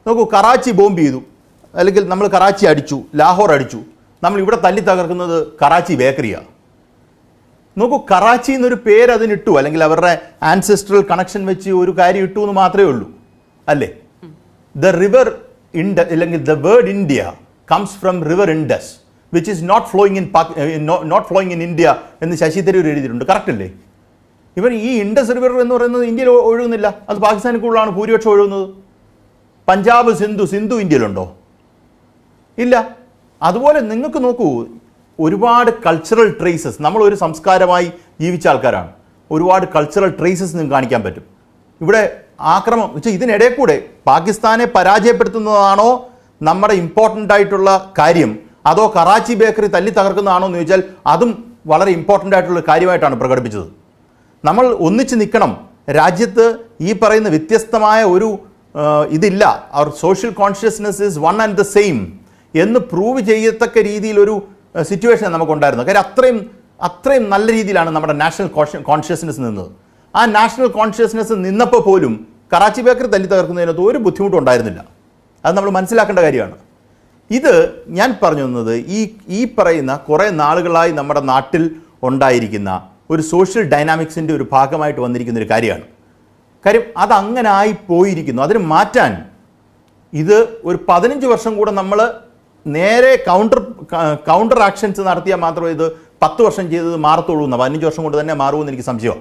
നോക്കൂ, കറാച്ചി ബോംബ് ചെയ്തു, അല്ലെങ്കിൽ നമ്മൾ കറാച്ചി അടിച്ചു, ലാഹോർ അടിച്ചു, നമ്മൾ ഇവിടെ തല്ലി തകർക്കുന്നത് കറാച്ചി ബേക്കറിയാണ്. നോക്കൂ, കറാച്ചി എന്നൊരു പേര് അതിനിട്ടു, അല്ലെങ്കിൽ അവരുടെ ആൻസെസ്ട്രൽ കണക്ഷൻ വെച്ച് ഒരു കാര്യം ഇട്ടു എന്ന് മാത്രമേ ഉള്ളൂ, അല്ലേ? ദ റിവർ അല്ലെങ്കിൽ the word India comes from river Indus which is not flowing in India എന്ന് ശശി തരൂർ എഴുതിയിട്ടുണ്ട്. കറക്റ്റ് അല്ലേ? ഇവൻ ഈ ഇൻഡസ് റിവർ എന്ന് പറയുന്നത് ഇന്ത്യയിൽ ഒഴുകുന്നില്ല, അത് പാകിസ്ഥാനിൽ കൂടുതലാണ് ഭൂരിപക്ഷം ഒഴുകുന്നത്. പഞ്ചാബ് സിന്ധു ഇന്ത്യയിലുണ്ടോ? ഇല്ല. അതുപോലെ നിങ്ങൾക്ക് നോക്കൂ, ഒരുപാട് കൾച്ചറൽ ട്രേസസ്, നമ്മളൊരു സംസ്കാരമായി ജീവിച്ച ആൾക്കാരാണ്, ഒരുപാട് കൾച്ചറൽ ട്രേസസ് നിങ്ങൾക്ക് കാണിക്കാൻ പറ്റും. ഇവിടെ ആക്രമണം വെച്ചാൽ ഇതിനിടയിൽ കൂടെ പാകിസ്ഥാനെ പരാജയപ്പെടുത്തുന്നതാണോ നമ്മുടെ ഇമ്പോർട്ടൻ്റ് ആയിട്ടുള്ള കാര്യം, അതോ കറാച്ചി ബേക്കറി തല്ലി തകർക്കുന്നതാണോ എന്ന് ചോദിച്ചാൽ അതും വളരെ ഇമ്പോർട്ടൻ്റ് ആയിട്ടുള്ള കാര്യമായിട്ടാണ് പ്രകടിപ്പിച്ചത്. നമ്മൾ ഒന്നിച്ച് നിൽക്കണം. രാജ്യത്ത് ഈ പറയുന്ന വ്യത്യസ്തമായ ഒരു ഇതില്ല, അവർ social consciousness is one and the same എന്ന് പ്രൂവ് ചെയ്യത്തക്ക രീതിയിലൊരു സിറ്റുവേഷൻ നമുക്കുണ്ടായിരുന്നു. കാര്യം അത്രയും നല്ല രീതിയിലാണ് നമ്മുടെ നാഷണൽ കോൺഷ്യസ്നെസ് നിന്നത്. ആ നാഷണൽ കോൺഷ്യസ്നെസ് നിന്നപ്പോൾ പോലും കറാച്ചി ബേക്കറി തല്ലി തകർക്കുന്നതിനകത്ത് ഒരു ബുദ്ധിമുട്ടും ഉണ്ടായിരുന്നില്ല. അത് നമ്മൾ മനസ്സിലാക്കേണ്ട കാര്യമാണ്. ഇത് ഞാൻ പറഞ്ഞു തന്നത് ഈ പറയുന്ന കുറേ നാളുകളായി നമ്മുടെ നാട്ടിൽ ഉണ്ടായിരിക്കുന്ന ഒരു സോഷ്യൽ ഡൈനാമിക്സിൻ്റെ ഒരു ഭാഗമായിട്ട് വന്നിരിക്കുന്ന ഒരു കാര്യമാണ്. കാര്യം അതങ്ങനായി പോയിരിക്കുന്നു. അതിന് മാറ്റാൻ ഇത് ഒരു 15 വർഷം കൂടെ നമ്മൾ നേരെ കൗണ്ടർ ആക്ഷൻസ് നടത്തിയാൽ മാത്രമേ ഇത് 10 വർഷം ചെയ്തത് മാറത്തുള്ളൂ എന്ന്, 15 വർഷം കൊണ്ട് തന്നെ മാറുമെന്ന് എനിക്ക് സംശയമാണ്.